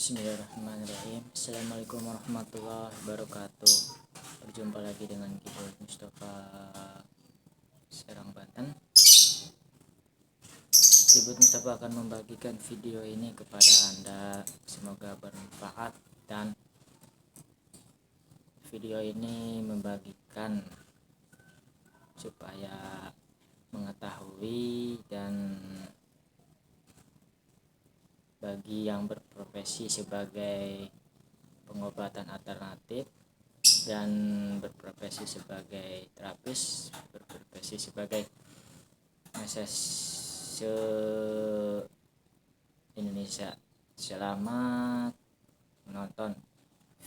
Bismillahirrahmanirrahim. Assalamualaikum warahmatullahi wabarakatuh. Berjumpa lagi dengan Kibul Mustafa Serang, Banten. Kibul Mustafa akan membagikan video ini kepada Anda. Semoga bermanfaat, dan video ini membagikan supaya mengetahui, dan bagi yang berprofesi sebagai pengobatan alternatif dan berprofesi sebagai terapis, berprofesi sebagai se Indonesia. Selamat menonton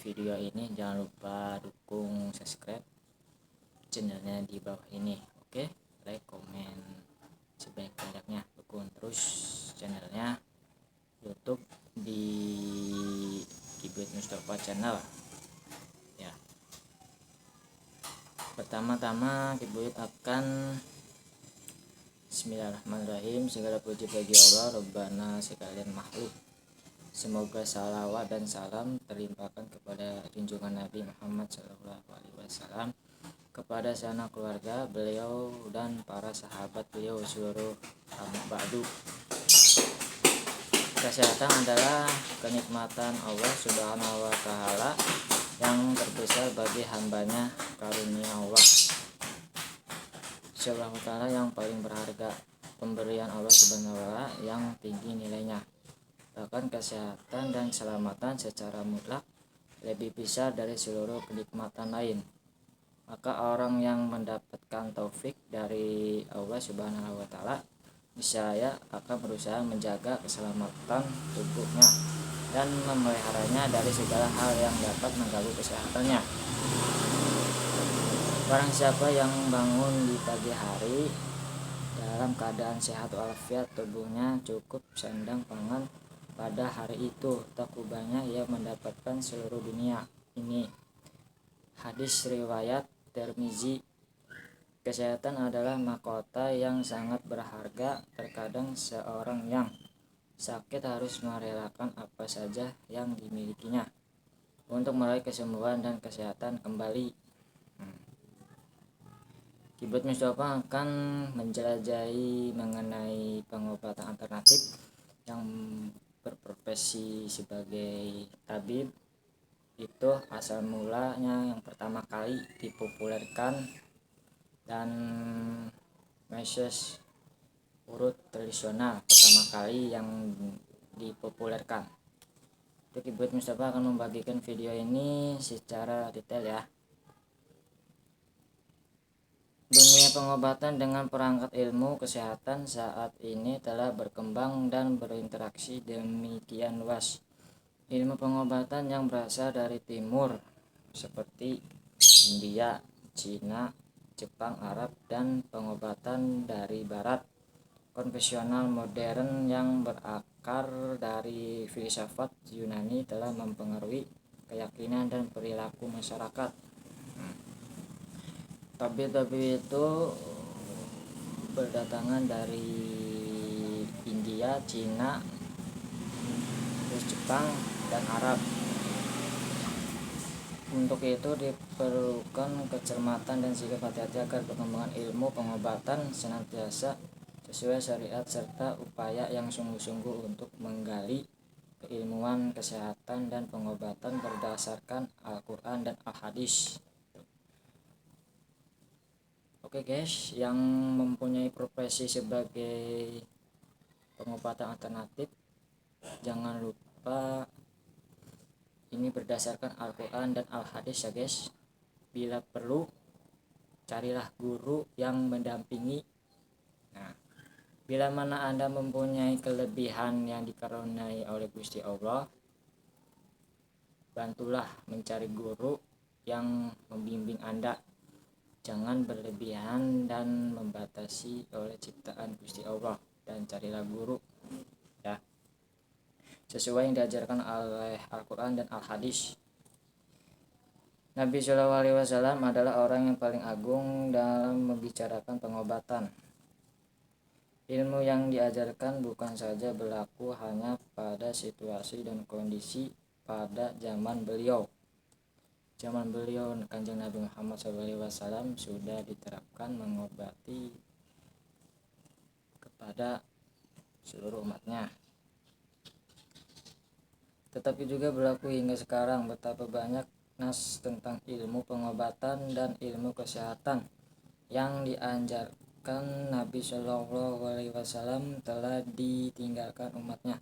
video ini. Jangan lupa dukung subscribe channelnya di bawah ini. Oke, like, komen sebanyak-banyaknya. Dukung terus channelnya YouTube di Kibul Mustafa Channel ya. Pertama-tama Kibul akan Bismillahirrahmanirrahim. Segala puji bagi Allah Rabbana sekalian makhluk. Semoga salawat dan salam terlimpahkan kepada junjungan Nabi Muhammad SAW, kepada sanak keluarga beliau dan para sahabat beliau seluruh ba'du. Kesehatan adalah kenikmatan Allah Subhanahu wa Ta'ala yang terbesar bagi hambanya, karunia Allah Subhanahu wa Ta'ala yang paling berharga, pemberian Allah Subhanahu wa Ta'ala yang tinggi nilainya. Bahkan kesehatan dan keselamatan secara mutlak lebih besar dari seluruh kenikmatan lain. Maka orang yang mendapatkan taufik dari Allah Subhanahu wa Ta'ala niscaya akan berusaha menjaga keselamatan tubuhnya dan memeliharanya dari segala hal yang dapat mengganggu kesehatannya. Barang siapa yang bangun di pagi hari dalam keadaan sehat walafiat, tubuhnya cukup sandang pangan pada hari itu, tak ubahnya ia mendapatkan seluruh dunia ini. Hadis riwayat Tirmizi. Kesehatan adalah mahkota yang sangat berharga. Terkadang seorang yang sakit harus merelakan apa saja yang dimilikinya untuk meraih kesembuhan dan kesehatan kembali. Kibul Mustafa akan menjelajahi mengenai pengobatan alternatif yang berprofesi sebagai tabib. Itu asal mulanya yang pertama kali dipopulerkan dan meses urut tradisional pertama kali yang dipopulerkan. Jadi Kibul Mustafa akan membagikan video ini secara detail ya. Dunia pengobatan dengan perangkat ilmu kesehatan saat ini telah berkembang dan berinteraksi demikian luas. Ilmu pengobatan yang berasal dari timur seperti India, Cina, Jepang, Arab, dan pengobatan dari barat konvensional modern yang berakar dari filsafat Yunani telah mempengaruhi keyakinan dan perilaku masyarakat. Tabib-tabib itu berdatangan dari India, Cina, terus Jepang, dan Arab. Untuk itu diperlukan kecermatan dan sikap hati-hati agar perkembangan ilmu pengobatan senantiasa sesuai syariat serta upaya yang sungguh-sungguh untuk menggali keilmuan kesehatan dan pengobatan berdasarkan Al-Quran dan Al-Hadis. Oke guys, yang mempunyai profesi sebagai pengobatan alternatif, jangan lupa ini berdasarkan Al-Quran dan Al-Hadis ya guys. Bila perlu, carilah guru yang mendampingi. Nah, bila mana Anda mempunyai kelebihan yang dikaruniai oleh Gusti Allah, bantulah mencari guru yang membimbing Anda. Jangan berlebihan dan membatasi oleh ciptaan Gusti Allah, dan carilah guru ya, sesuai yang diajarkan oleh Al-Quran dan Al-Hadis. Nabi SAW adalah orang yang paling agung dalam membicarakan pengobatan. Ilmu yang diajarkan bukan saja berlaku hanya pada situasi dan kondisi pada zaman beliau. Zaman beliau Kanjeng Nabi Muhammad SAW sudah diterapkan mengobati kepada seluruh umatnya. Tetapi juga berlaku hingga sekarang betapa banyak nas tentang ilmu pengobatan dan ilmu kesehatan yang diajarkan Nabi Shallallahu Alaihi Wasallam telah ditinggalkan umatnya,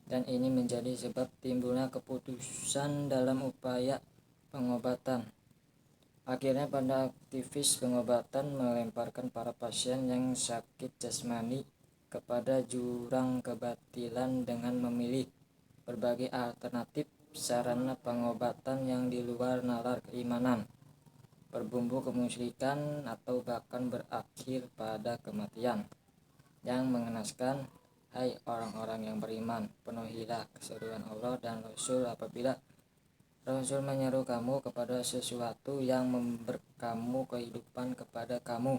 dan ini menjadi sebab timbulnya keputusan dalam upaya pengobatan. Akhirnya para aktivis pengobatan melemparkan para pasien yang sakit jasmani kepada jurang kebatilan dengan memilih berbagai alternatif sarana pengobatan yang di luar nalar keimanan, berbumbu kemusyrikan, atau bahkan berakhir pada kematian. Yang mengenaskan, hai orang-orang yang beriman, penuhilah keseruan Allah dan Rasul apabila Rasul menyeru kamu kepada sesuatu yang memberikan kehidupan kepada kamu,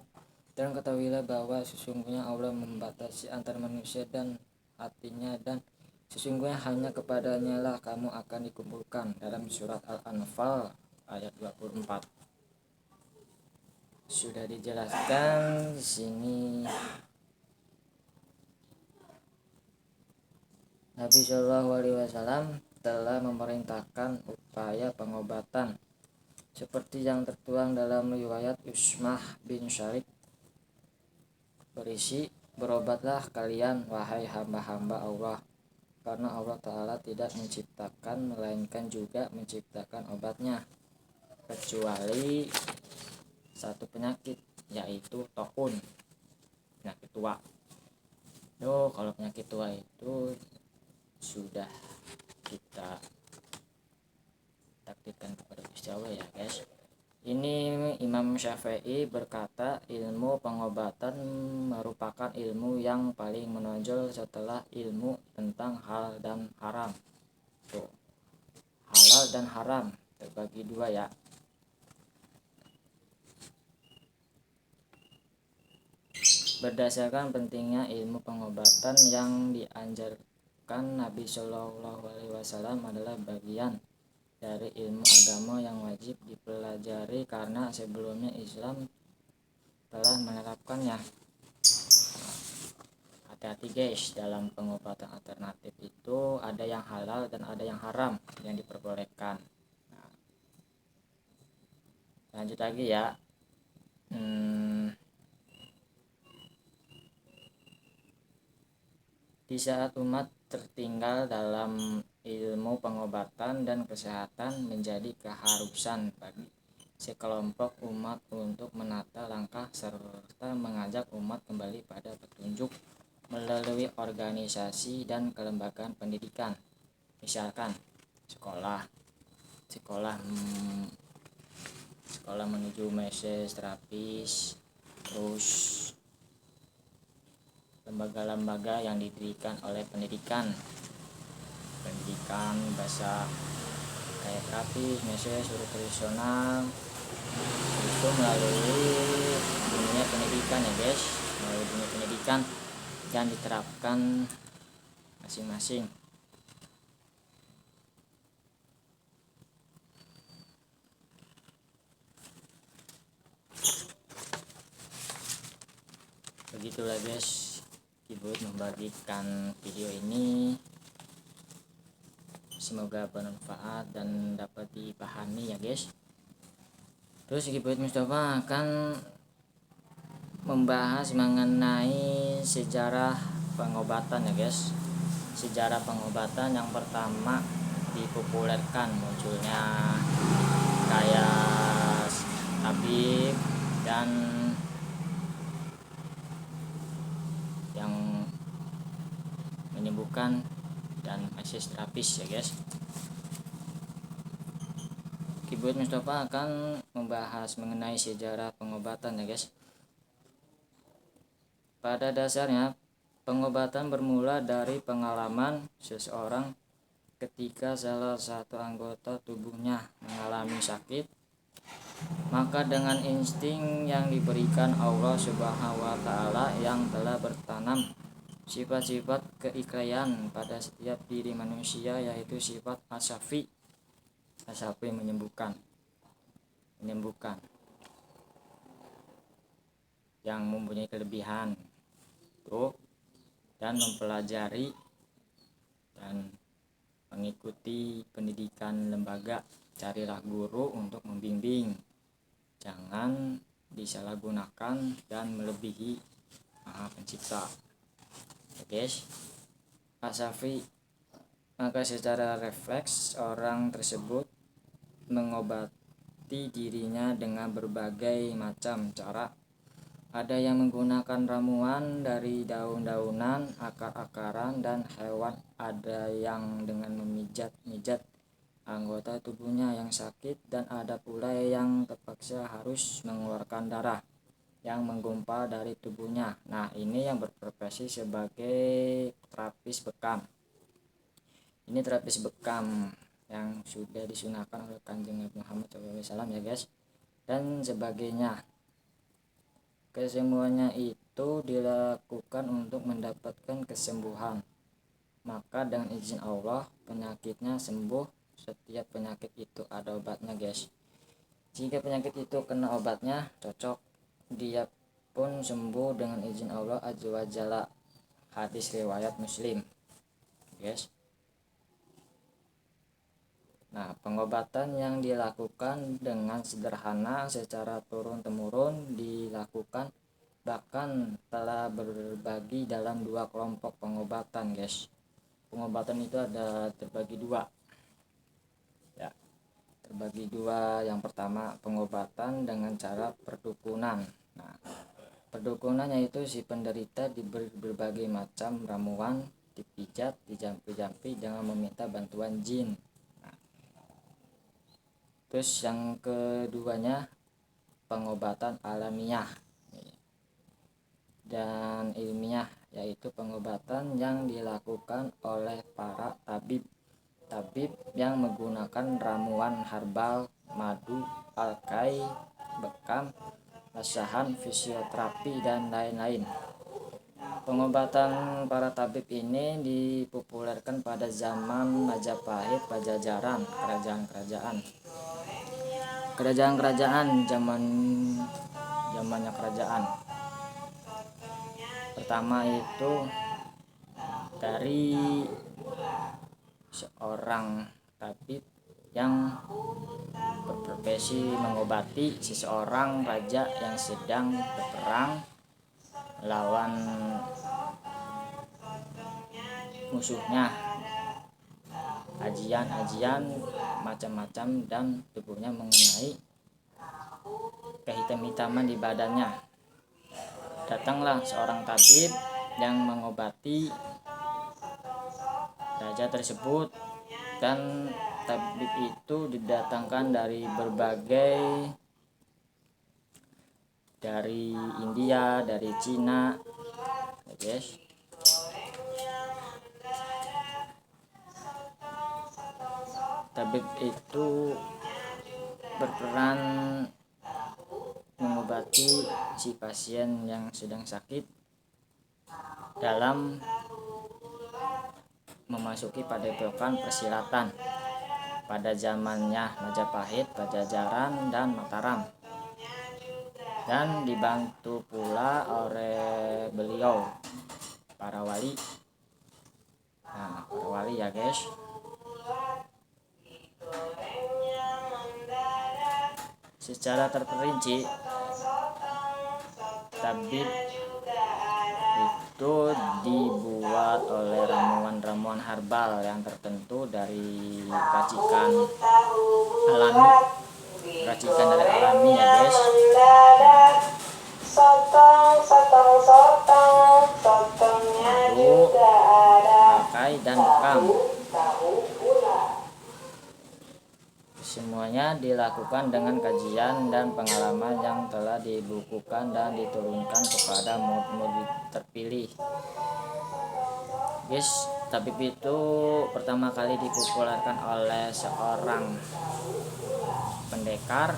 dan ketahuilah bahwa sesungguhnya Allah membatasi antara manusia dan hatinya, dan sesungguhnya hanya kepadanya lah kamu akan dikumpulkan. Dalam surat Al-Anfal ayat 24. Sudah dijelaskan di sini. Nabi Shallallahu Alaihi Wasallam telah memerintahkan upaya pengobatan seperti yang tertuang dalam riwayat Usmah bin Syarif, berisi, berobatlah kalian wahai hamba-hamba Allah, karena Allah Ta'ala tidak menciptakan melainkan juga menciptakan obatnya, kecuali satu penyakit, yaitu taun, penyakit tua. Kalau penyakit tua itu sudah kita takdirkan kepada Gusti Allah ya guys. Ini Imam Syafi'i berkata, ilmu pengobatan merupakan ilmu yang paling menonjol setelah ilmu tentang halal dan haram. Tuh, halal dan haram terbagi dua ya. Berdasarkan pentingnya ilmu pengobatan yang dianjurkan Nabi Shallallahu Alaihi Wasallam adalah bagian dari ilmu agama yang wajib dipelajari karena sebelumnya Islam telah menerapkannya. Hati-hati guys, dalam pengobatan alternatif itu ada yang halal dan ada yang haram yang diperbolehkan. Lanjut lagi ya. Di saat umat tertinggal dalam ilmu pengobatan dan kesehatan, menjadi keharusan bagi sekelompok umat untuk menata langkah serta mengajak umat kembali pada petunjuk melalui organisasi dan kelembagaan pendidikan, misalkan sekolah menuju meses terapis, terus lembaga-lembaga yang didirikan oleh pendidikan bahasa kayak terapis, meses, guru tradisional, itu melalui dunia pendidikan ya guys, melalui dunia pendidikan yang diterapkan masing-masing. Begitulah guys, Kibut membagikan video ini, semoga bermanfaat dan dapat dipahami ya guys. Terus Kibut Mustafa akan membahas mengenai sejarah pengobatan ya guys. Sejarah pengobatan yang pertama dipopulerkan munculnya kayak tabib dan yang menyembuhkan dan meses terapis ya guys. Kibut Mustafa akan membahas mengenai sejarah pengobatan ya guys. Pada dasarnya pengobatan bermula dari pengalaman seseorang ketika salah satu anggota tubuhnya mengalami sakit Maka dengan insting yang diberikan Allah Subhanahu wa taala yang telah bertanam sifat-sifat keikhlasan pada setiap diri manusia, yaitu sifat asyafi menyembuhkan yang mempunyai kelebihan tuh, dan mempelajari dan mengikuti pendidikan lembaga. Carilah guru untuk membimbing, jangan disalahgunakan dan melebihi Maha Pencipta. Guys, Asyafi. Maka secara refleks orang tersebut mengobati dirinya dengan berbagai macam cara. Ada yang menggunakan ramuan dari daun-daunan, akar-akaran, dan hewan. Ada yang dengan memijat-mijat anggota tubuhnya yang sakit, dan ada pula yang terpaksa harus mengeluarkan darah yang menggumpal dari tubuhnya. Nah, ini yang berprofesi sebagai terapis bekam. Ini terapis bekam yang sudah disunahkan oleh Kanjeng Nabi Muhammad SAW ya guys, dan sebagainya. Kesemuanya itu dilakukan untuk mendapatkan kesembuhan. Maka dengan izin Allah penyakitnya sembuh. Setiap penyakit itu ada obatnya guys. Jika penyakit itu kena obatnya cocok, dia pun sembuh dengan izin Allah Azza wa Jalla. Hadis riwayat Muslim guys. Nah, pengobatan yang dilakukan dengan sederhana secara turun-temurun dilakukan, bahkan telah berbagi dalam 2 kelompok pengobatan guys. Pengobatan itu ada terbagi 2 ya, terbagi 2. Yang pertama pengobatan dengan cara perdukunan. Nah, perdukunan yaitu si penderita diberi berbagai macam ramuan, dipijat, dijampi-jampi dengan meminta bantuan jin. Terus yang keduanya pengobatan alamiah dan ilmiah, yaitu pengobatan yang dilakukan oleh para tabib yang menggunakan ramuan herbal, madu, alkai, bekam, lesahan, fisioterapi, dan lain-lain. Pengobatan para tabib ini dipopulerkan pada zaman Majapahit, Pajajaran, kerajaan zamannya kerajaan. Pertama itu dari seorang tabib yang berprofesi mengobati seseorang raja yang sedang berperang lawan musuhnya. Ajian macam-macam dan tubuhnya mengenai kehitam-hitaman di badannya. Datanglah seorang tabib yang mengobati raja tersebut, dan tabib itu didatangkan dari India, dari Cina, guys. Tabib itu berperan mengobati si pasien yang sedang sakit dalam memasuki padepokan persilatan pada zamannya Majapahit, Pajajaran, dan Mataram, dan dibantu pula oleh beliau para wali. Nah, para wali ya guys. Secara terperinci, tabib itu dibuat oleh ramuan-ramuan herbal yang tertentu dari racikan dari alami ya guys. Madu, alkai, dan bekam. Semuanya dilakukan dengan kajian dan pengalaman yang telah dibukukan dan diturunkan kepada murid-murid terpilih. Guys, tabib itu pertama kali dipopulerkan oleh seorang pendekar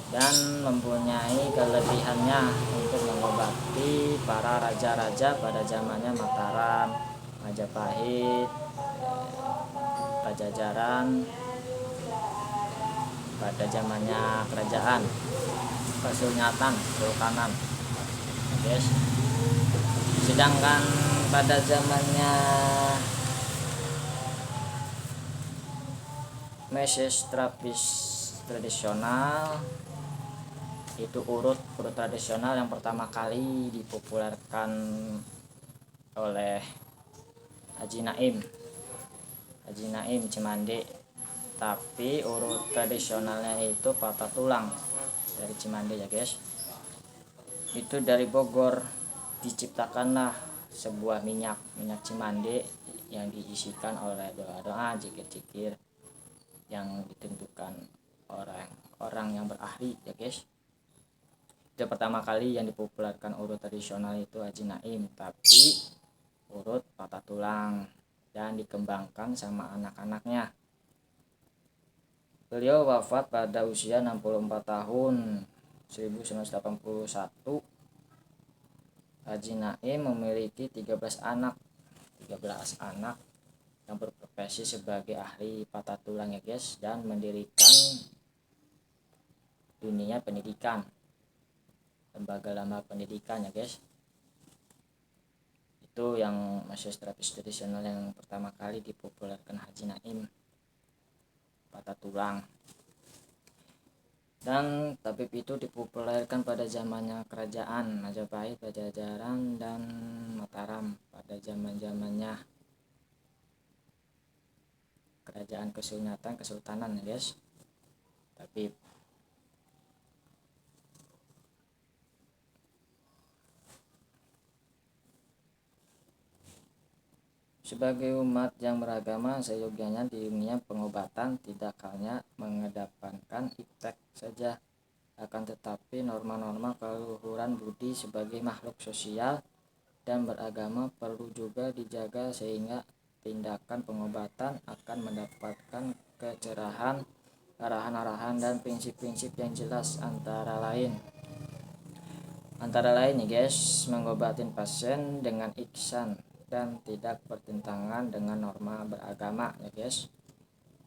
dan mempunyai kelebihannya untuk mengobati para raja-raja pada zamannya Mataram, Majapahit, Pajajaran pada zamannya kerajaan Kesultanan Sultanan, guys. Sedangkan pada zamannya meses terapis tradisional itu urut tradisional yang pertama kali dipopulerkan oleh Haji Naim Cimande, tapi urut tradisionalnya itu patah tulang dari Cimande ya guys. Itu dari Bogor diciptakanlah sebuah minyak Cimande yang diisikan oleh doa-doa zikir-zikir yang ditentukan orang yang berahli ya guys. Itu pertama kali yang dipopulerkan urut tradisional itu Haji Naim, tapi urut patah tulang dan dikembangkan sama anak-anaknya. Beliau wafat pada usia 64 tahun 1981. Haji Naim memiliki 13 anak yang berprofesi sebagai ahli patah tulang ya guys, dan mendirikan dunia pendidikan, lembaga pendidikan ya guys. Itu yang masih tradisional yang pertama kali dipopulerkan Haji Naim, patah tulang. Dan tabib itu dipopulerkan pada zamannya kerajaan Majapahit, Pajajaran, dan Mataram pada zamannya kerajaan kesultanan ya guys. Tabib sebagai umat yang beragama seyogianya di dunia pengobatan tidak hanya mengedepankan iptek saja, akan tetapi norma-norma keluhuran budi sebagai makhluk sosial dan beragama perlu juga dijaga sehingga tindakan pengobatan akan mendapatkan kecerahan, arahan-arahan dan prinsip-prinsip yang jelas, antara lain nih guys, mengobatin pasien dengan ihsan dan tidak bertentangan dengan norma beragama ya guys.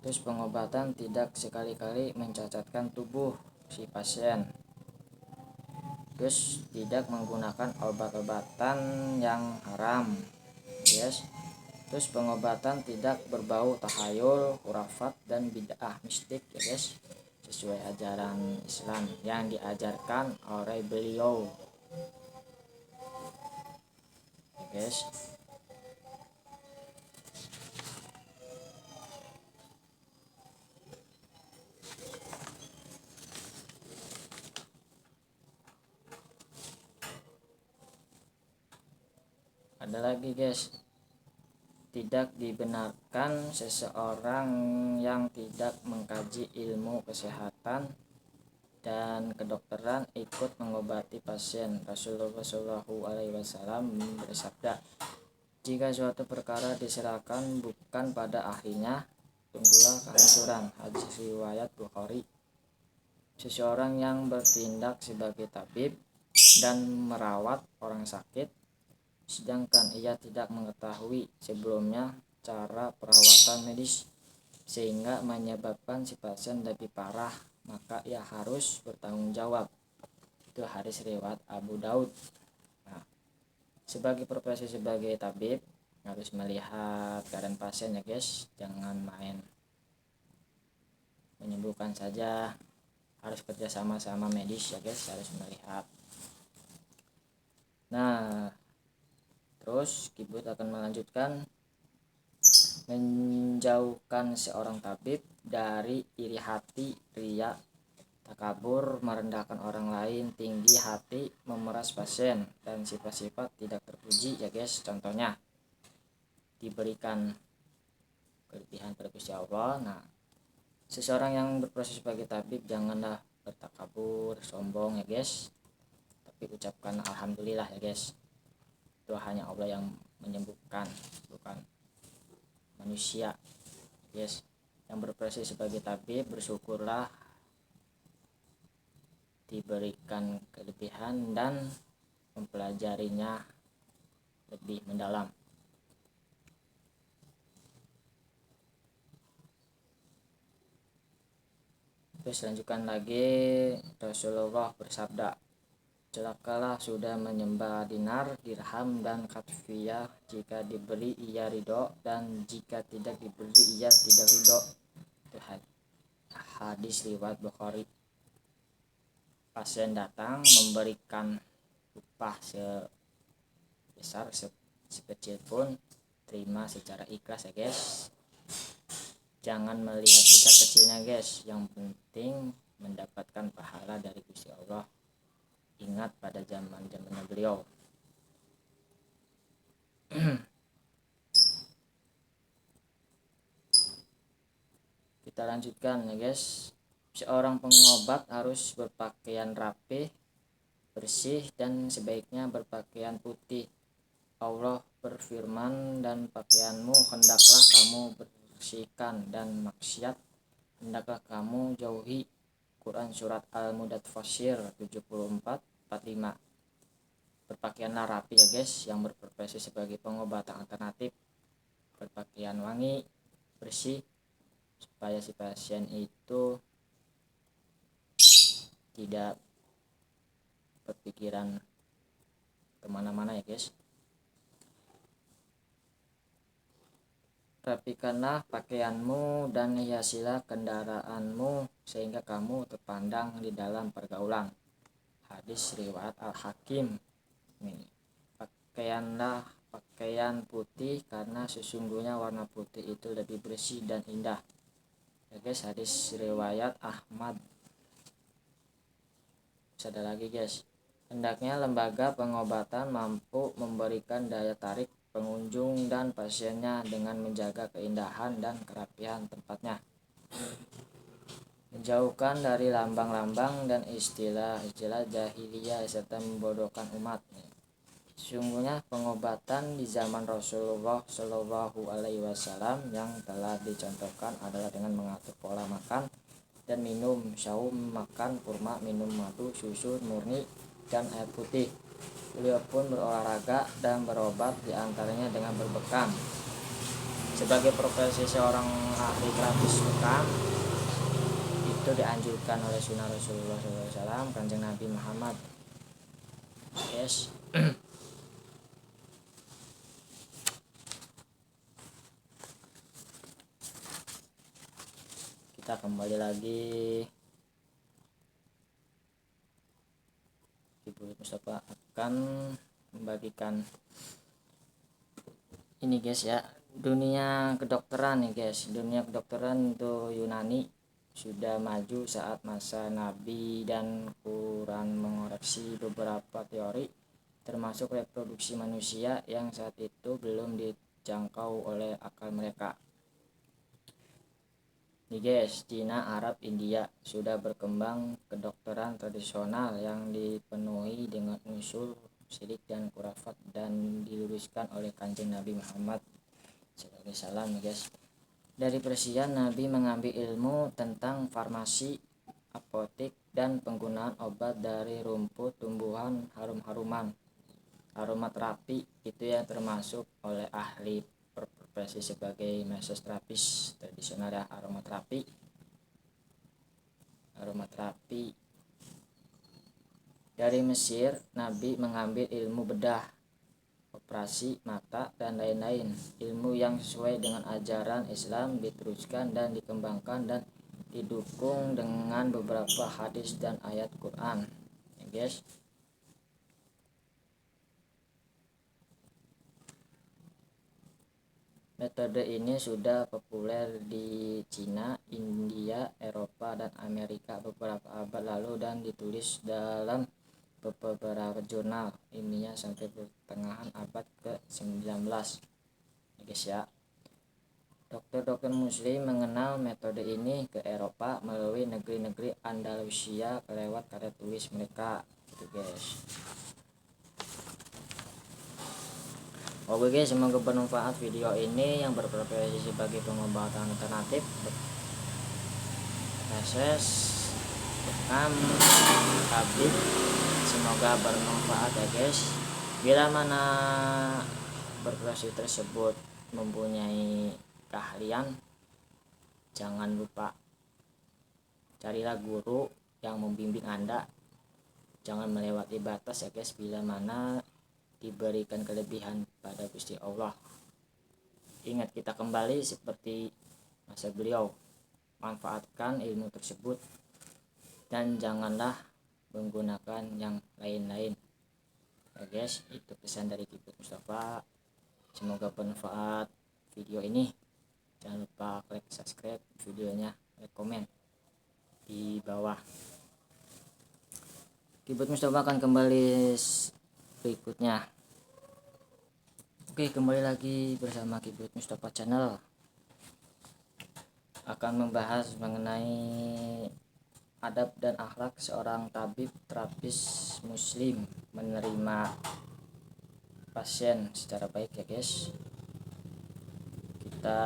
Terus pengobatan tidak sekali-kali mencacatkan tubuh si pasien. Terus tidak menggunakan obat-obatan yang haram guys. Terus pengobatan tidak berbau tahayul, khurafat, dan bid'ah mistik ya guys, sesuai ajaran Islam yang diajarkan oleh beliau ya guys. Ada lagi guys, tidak dibenarkan seseorang yang tidak mengkaji ilmu kesehatan dan kedokteran ikut mengobati pasien. Rasulullah SAW bersabda, jika suatu perkara diserahkan bukan pada ahlinya, tunggulah kehancuran. Hadis riwayat Bukhari. Seseorang yang bertindak sebagai tabib dan merawat orang sakit sedangkan ia tidak mengetahui sebelumnya cara perawatan medis sehingga menyebabkan si pasien lebih parah, maka ia harus bertanggung jawab. Itu hadis riwayat Abu Daud. Nah, sebagai profesi sebagai tabib harus melihat keadaan pasien ya guys, jangan main menyembuhkan saja, harus kerja sama medis ya guys, harus melihat. Nah, terus Kibut akan melanjutkan menjauhkan seorang tabib dari iri hati, ria, takabur, merendahkan orang lain, tinggi hati, memeras pasien, dan sifat-sifat tidak terpuji ya guys. Contohnya diberikan kelebihan pada Gusti Allah. Nah, seseorang yang berproses sebagai tabib janganlah bertakabur, sombong ya guys, tapi ucapkan alhamdulillah ya guys. Itu hanya Allah yang menyembuhkan, bukan manusia yes. Yang berprofesi sebagai tabib bersyukurlah diberikan kelebihan dan mempelajarinya lebih mendalam. Terus lanjutkan lagi, Rasulullah bersabda, celakalah sudah menyembah dinar, dirham, dan katfiyah. Jika diberi ia ridho, dan jika tidak diberi ia tidak ridho. Hadis riwayat Bukhari. Pasien datang memberikan upah sebesar sekecil pun, terima secara ikhlas ya guys. Jangan melihat besar kecilnya guys, yang penting mendapatkan pahala dari Gusti Allah. Ingat pada zaman-zamannya beliau. Kita lanjutkan ya guys. Seorang pengobat harus berpakaian rapi, bersih, dan sebaiknya berpakaian putih. Allah berfirman, dan pakaianmu hendaklah kamu bersihkan, dan maksiat hendaklah kamu jauhi. Quran Surat Al-Mudaththir 74:45. Berpakaianlah rapi ya guys, yang berprofesi sebagai pengobatan alternatif. Berpakaian wangi, bersih, supaya si pasien itu tidak berpikiran kemana-mana ya guys. Rapikanlah pakaianmu dan hiasilah kendaraanmu sehingga kamu terpandang di dalam pergaulan. Hadis riwayat Al-Hakim. Pakaianlah pakaian putih karena sesungguhnya warna putih itu lebih bersih dan indah. Ya guys, hadis riwayat Ahmad. Ada lagi guys, hendaknya lembaga pengobatan mampu memberikan daya tarik pengunjung dan pasiennya dengan menjaga keindahan dan kerapihan tempatnya, menjauhkan dari lambang-lambang dan istilah-istilah jahiliyah serta membodohkan umat. Sesungguhnya pengobatan di zaman Rasulullah Shallallahu Alaihi Wasallam yang telah dicontohkan adalah dengan mengatur pola makan dan minum, saum, makan kurma, minum madu, susu murni, dan air putih. Beliau pun berolahraga dan berobat diantaranya dengan berbekam. Sebagai profesi seorang ahli terapis bekam, itu dianjurkan oleh sunnah Rasulullah SAW, Kanjeng Nabi Muhammad. Yes. Kita kembali lagi. Ibu Mustafa akan membagikan ini guys ya, dunia kedokteran nih guys. Dunia kedokteran itu Yunani sudah maju saat masa Nabi, dan Quran mengoreksi beberapa teori termasuk reproduksi manusia yang saat itu belum dijangkau oleh akal mereka. Nih guys, Cina, Arab, India sudah berkembang kedokteran tradisional yang dipenuhi dengan unsur syirik dan khurafat, dan diluruskan oleh Kanjeng Nabi Muhammad sebagai salam guys. Dari Persia, Nabi mengambil ilmu tentang farmasi, apotek, dan penggunaan obat dari rumput, tumbuhan, harum-haruman. Aromaterapi itu yang termasuk oleh ahli berprofesi sebagai mesoterapis tradisional ya. Aromaterapi dari Mesir, Nabi mengambil ilmu bedah, operasi mata, dan lain-lain. Ilmu yang sesuai dengan ajaran Islam diteruskan dan dikembangkan dan didukung dengan beberapa hadis dan ayat Quran ya guys. Metode ini sudah populer di Cina, India, Eropa, dan Amerika beberapa abad lalu, dan ditulis dalam beberapa jurnal ilmiah sampai pertengahan abad ke-19 ya guys ya. Dokter-dokter muslim mengenal metode ini ke Eropa melalui negeri-negeri Andalusia lewat karya tulis mereka gitu guys. Oke guys, semoga bermanfaat video ini yang berprofesi sebagai pengobatan alternatif. Proses Tukang Habib. Semoga bermanfaat ya guys. Bila mana berprofesi tersebut mempunyai keahlian, jangan lupa carilah guru yang membimbing Anda. Jangan melewati batas ya guys, bila mana diberikan kelebihan pada Gusti Allah. Ingat kita kembali seperti masa beliau, manfaatkan ilmu tersebut dan janganlah menggunakan yang lain-lain ya guys. Itu pesan dari Kibut Mustafa. Semoga bermanfaat video ini. Jangan lupa klik subscribe videonya, like, komen di bawah. Kibut Mustafa akan kembali berikutnya. Oke, kembali lagi bersama Kibut Mustafa channel. Akan membahas mengenai adab dan akhlak seorang tabib terapis muslim menerima pasien secara baik ya guys. Kita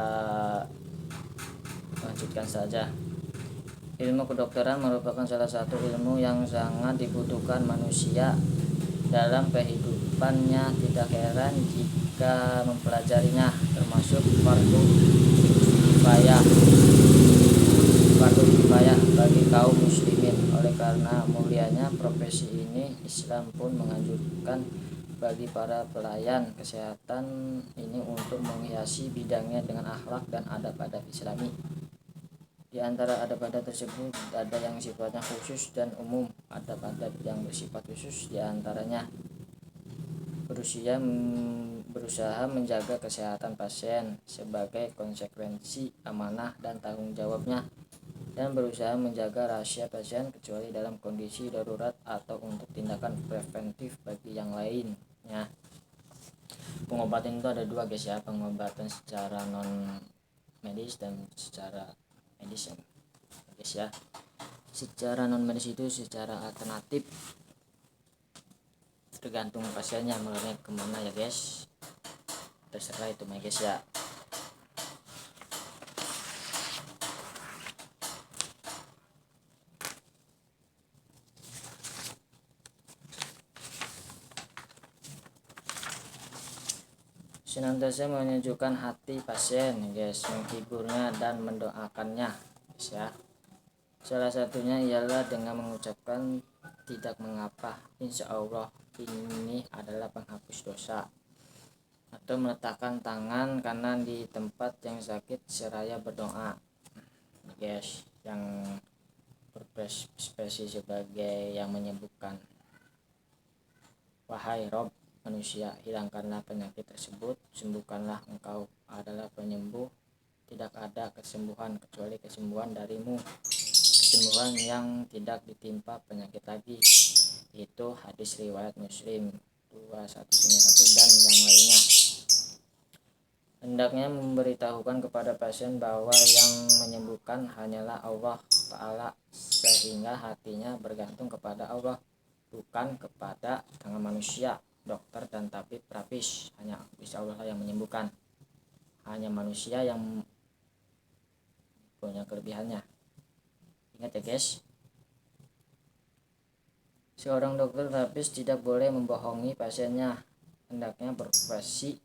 lanjutkan saja. Ilmu kedokteran merupakan salah satu ilmu yang sangat dibutuhkan manusia dalam kehidupannya. Tidak heran jika mempelajarinya termasuk fardu kifayah bagi kaum muslimin. Oleh karena mulianya profesi ini, Islam pun menganjurkan bagi para pelayan kesehatan ini untuk menghiasi bidangnya dengan akhlak dan adab-adab Islami. Di antara adab-adab tersebut ada yang sifatnya khusus dan umum. Adab-adab yang bersifat khusus diantaranya berusaha menjaga kesehatan pasien sebagai konsekuensi amanah dan tanggung jawabnya, dan berusaha menjaga rahasia pasien kecuali dalam kondisi darurat atau untuk tindakan preventif bagi yang lainnya. Pengobatan itu ada dua guys ya, pengobatan secara non medis dan secara medis guys ya. Secara non medis itu secara alternatif, tergantung pasiennya mulainya kemana ya guys, terserah itu my guys ya. Senantiasa menyejukkan hati pasien guys, menghiburnya dan mendoakannya guys ya. Salah satunya ialah dengan mengucapkan tidak mengapa, insya Allah ini adalah penghapus dosa, atau meletakkan tangan kanan di tempat yang sakit seraya berdoa guys, yang berprofesi sebagai yang menyembuhkan. Wahai Rob manusia, hilangkanlah penyakit tersebut, sembuhkanlah, engkau adalah penyembuh, tidak ada kesembuhan kecuali kesembuhan darimu, kesembuhan yang tidak ditimpa penyakit lagi. Itu hadis riwayat Muslim 2191 dan yang lainnya. Hendaknya memberitahukan kepada pasien bahwa yang menyembuhkan hanyalah Allah Ta'ala, sehingga hatinya bergantung kepada Allah, bukan kepada tangan manusia, dokter dan tabib terapis. Hanya bisa Allah yang menyembuhkan, hanya manusia yang punya kelebihannya. Ingat ya guys, seorang dokter terapis tidak boleh membohongi pasiennya. Hendaknya berprofesi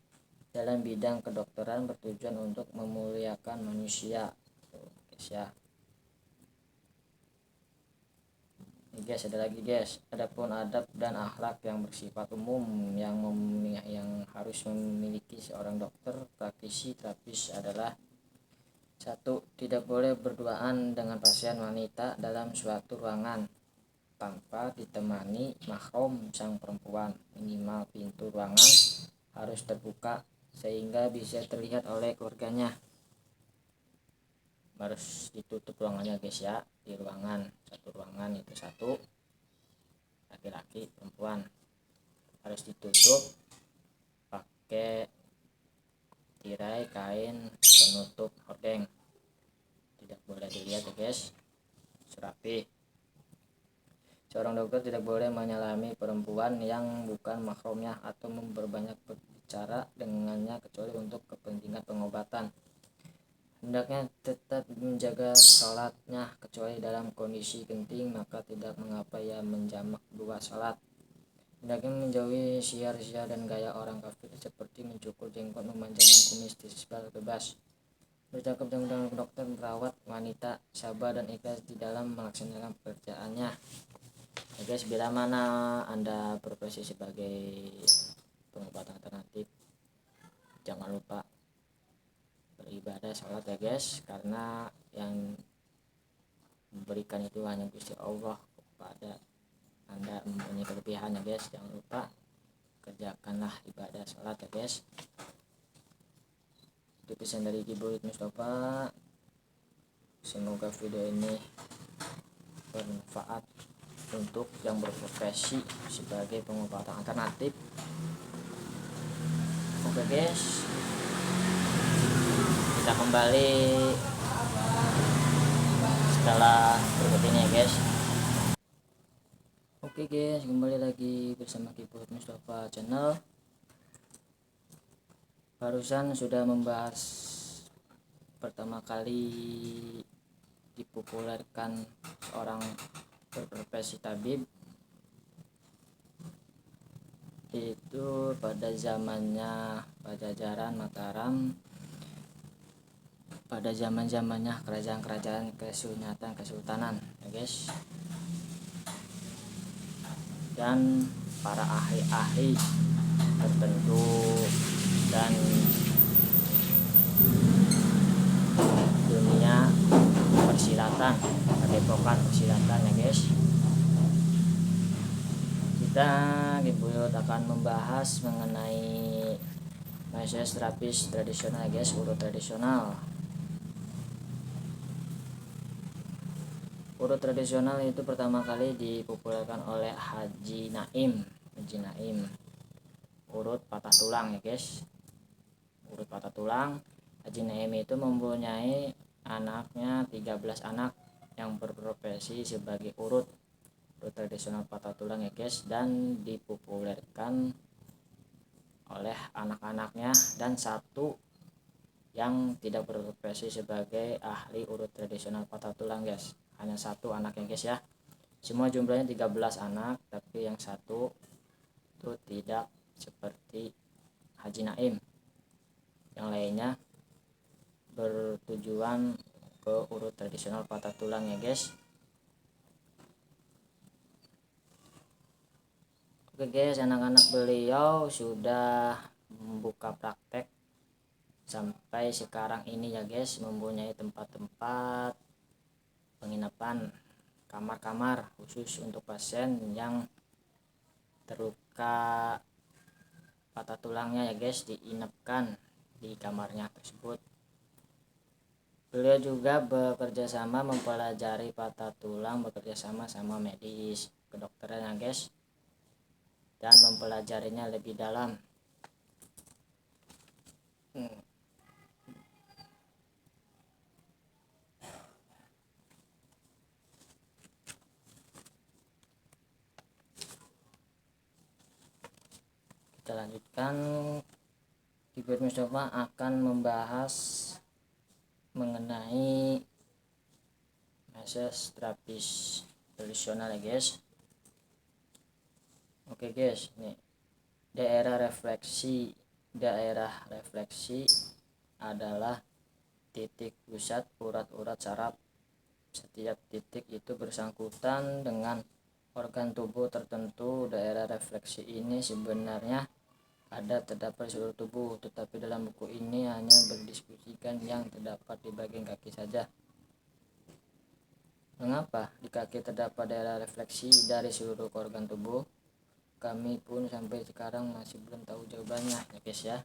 dalam bidang kedokteran bertujuan untuk memuliakan manusia guys ya. Ini guys, ada lagi guys, adapun adab dan akhlak yang bersifat umum yang harus memiliki seorang dokter praktisi terapis adalah: 1. Tidak boleh berduaan dengan pasien wanita dalam suatu ruangan tanpa ditemani mahram sang perempuan. Minimal pintu ruangan harus terbuka sehingga bisa terlihat oleh keluarganya. Harus ditutup ruangannya guys ya. Di ruangan, satu ruangan itu satu, laki-laki perempuan, harus ditutup pakai tirai kain penutup hordeng, tidak boleh dilihat ya guys, serapi. Seorang dokter tidak boleh menyalami perempuan yang bukan mahramnya atau memperbanyak berbicara dengannya kecuali untuk kepentingan pengobatan. Hendaknya tetap menjaga sholatnya kecuali dalam kondisi kondisi genting, maka tidak mengapa ia menjamak dua salat. Hendaknya menjauhi siar-siar dan gaya orang kafir seperti mencukur jenggot, memanjangkan kumis, isbal bebas, bercakap dengan dokter, perawat wanita, sabar dan ikhlas di dalam melaksanakan pekerjaannya. Ya guys, bila mana Anda berprofesi sebagai pengobatan alternatif, jangan lupa beribadah, sholat ya guys, karena yang memberikan itu hanya Gusti Allah. Kepada Anda mempunyai kelebihan ya guys, jangan lupa kerjakanlah ibadah sholat ya guys. Itu pesan dari Kiboyut Mustafa. Semoga video ini bermanfaat untuk yang berprofesi sebagai pengobatan alternatif. Oke guys, kita kembali setelah berikut ini ya guys. Oke guys, kembali lagi bersama Kiboyut Mustafa channel. Barusan sudah membahas pertama kali dipopulerkan seorang berprofesi tabib, itu pada zamannya Pajajaran, Mataram, pada zamannya kerajaan-kerajaan kesultanan ya guys, dan para ahli-ahli tertentu dan dunia persilatan, padepokan persilatan ya guys. Kita Kiboyut akan membahas mengenai massage terapis tradisional ya guys, urut tradisional. Urut tradisional itu pertama kali dipopulerkan oleh Haji Naim. Urut patah tulang ya guys, urut patah tulang. Haji Naim itu mempunyai anaknya 13 anak yang berprofesi sebagai urut tradisional patah tulang ya guys, dan dipopulerkan oleh anak-anaknya dan satu yang tidak berprofesi sebagai ahli urut tradisional patah tulang guys. Hanya satu anaknya guys ya. Semua jumlahnya 13 anak, tapi yang satu itu tidak seperti Haji Naim. Yang lainnya bertujuan ke urut tradisional patah tulang ya guys. Oke guys, anak-anak beliau sudah membuka praktek sampai sekarang ini ya guys, mempunyai tempat-tempat penginapan, kamar-kamar khusus untuk pasien yang terluka patah tulangnya ya guys, diinapkan di kamarnya tersebut. Beliau juga bekerja sama mempelajari patah tulang, bekerja sama sama medis, kedokteran ya guys, dan mempelajarinya lebih dalam. Kita lanjutkan. Kiboyut Mustafa akan membahas mengenai massage terapis tradisional ya guys. Oke guys, nih daerah refleksi adalah titik pusat urat-urat saraf. Setiap titik itu bersangkutan dengan organ tubuh tertentu. Daerah refleksi ini sebenarnya terdapat di seluruh tubuh, tetapi dalam buku ini hanya berdiskusikan yang terdapat di bagian kaki saja. Mengapa di kaki terdapat daerah refleksi dari seluruh organ tubuh? Kami pun sampai sekarang masih belum tahu jawabannya ya guys ya.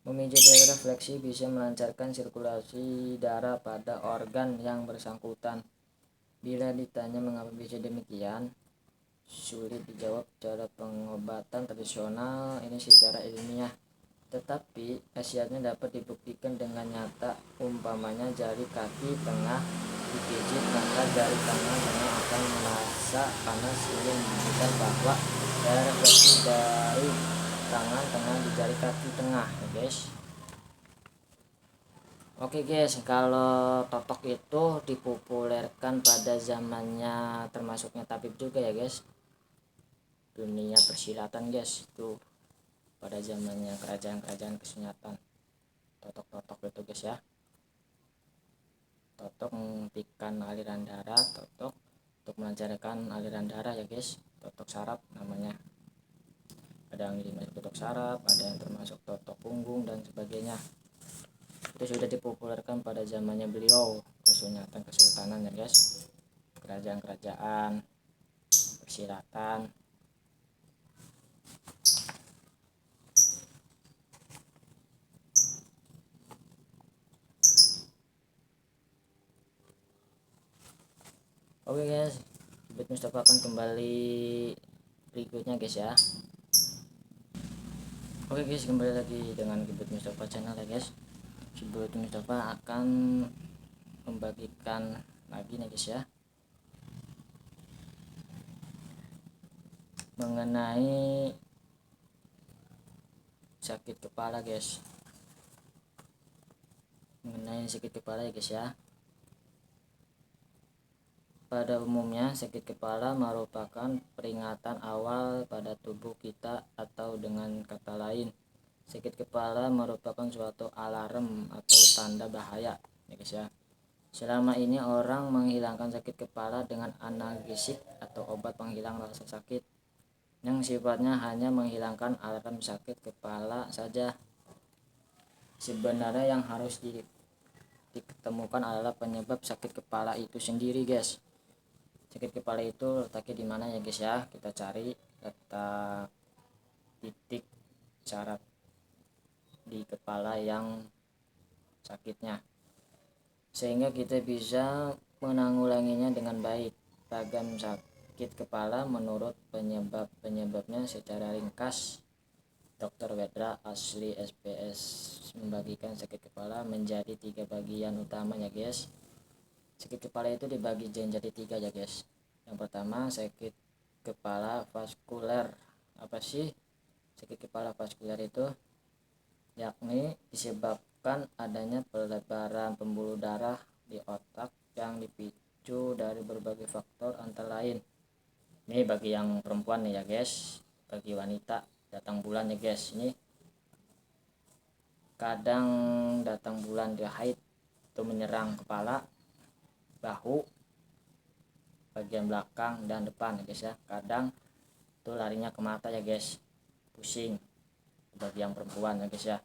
Memijat daerah refleksi bisa melancarkan sirkulasi darah pada organ yang bersangkutan. Bila ditanya mengapa bisa demikian, sulit dijawab cara pengobatan tradisional ini secara ilmiah, tetapi khasiatnya dapat dibuktikan dengan nyata. Umpamanya jari kaki tengah dipijit, maka jari tangan tengah akan merasa panas. Ini menunjukkan bahwa daerah refleksi dari tangan tengah di jari kaki tengah ya guys. Oke guys, kalau totok itu dipopulerkan pada zamannya termasuknya tabib juga ya guys, dunia persilatan guys, itu pada zamannya kerajaan-kerajaan kesunyatan. Totok-totok itu guys ya, totok menghentikan aliran darah, totok untuk melancarkan aliran darah ya guys, totok saraf namanya. Ada yang termasuk totok saraf, ada yang termasuk totok punggung dan sebagainya. Itu sudah dipopulerkan pada zamannya beliau, kesunyatan kesultanan ya guys, kerajaan-kerajaan persilatan. Oke guys, Kibet Mustafa akan kembali berikutnya guys ya. Oke guys, kembali lagi dengan Kibet Mustafa channel ya guys. Kibet Mustafa akan membagikan lagi nih guys ya, mengenai sakit kepala guys, mengenai sakit kepala ya guys ya. Pada umumnya sakit kepala merupakan peringatan awal pada tubuh kita, atau dengan kata lain, sakit kepala merupakan suatu alarm atau tanda bahaya ya guys ya. Selama ini orang menghilangkan sakit kepala dengan analgesik atau obat penghilang rasa sakit yang sifatnya hanya menghilangkan alarm sakit kepala saja. Sebenarnya yang harus diketemukan adalah penyebab sakit kepala itu sendiri guys. Sakit kepala itu letaknya di mana ya guys ya, kita cari letak titik saraf di kepala yang sakitnya, sehingga kita bisa menanggulanginya dengan baik. Ragam sakit kepala menurut penyebabnya secara ringkas, Dr. Wedra Asli SPS membagikan sakit kepala menjadi 3 bagian utama ya guys. Sakit kepala itu dibagi menjadi 3 ya guys. Yang pertama, sakit kepala vaskuler. Apa sih sakit kepala vaskuler itu? Yakni disebabkan adanya pelebaran pembuluh darah di otak yang dipicu dari berbagai faktor antara lain. Ini bagi yang perempuan nih ya guys, bagi wanita datang bulan ya guys. Ini kadang datang bulan di haid itu menyerang kepala, bahu, bagian belakang dan depan ya guys ya. Kadang itu larinya ke mata ya guys, pusing bagi yang perempuan ya guys ya.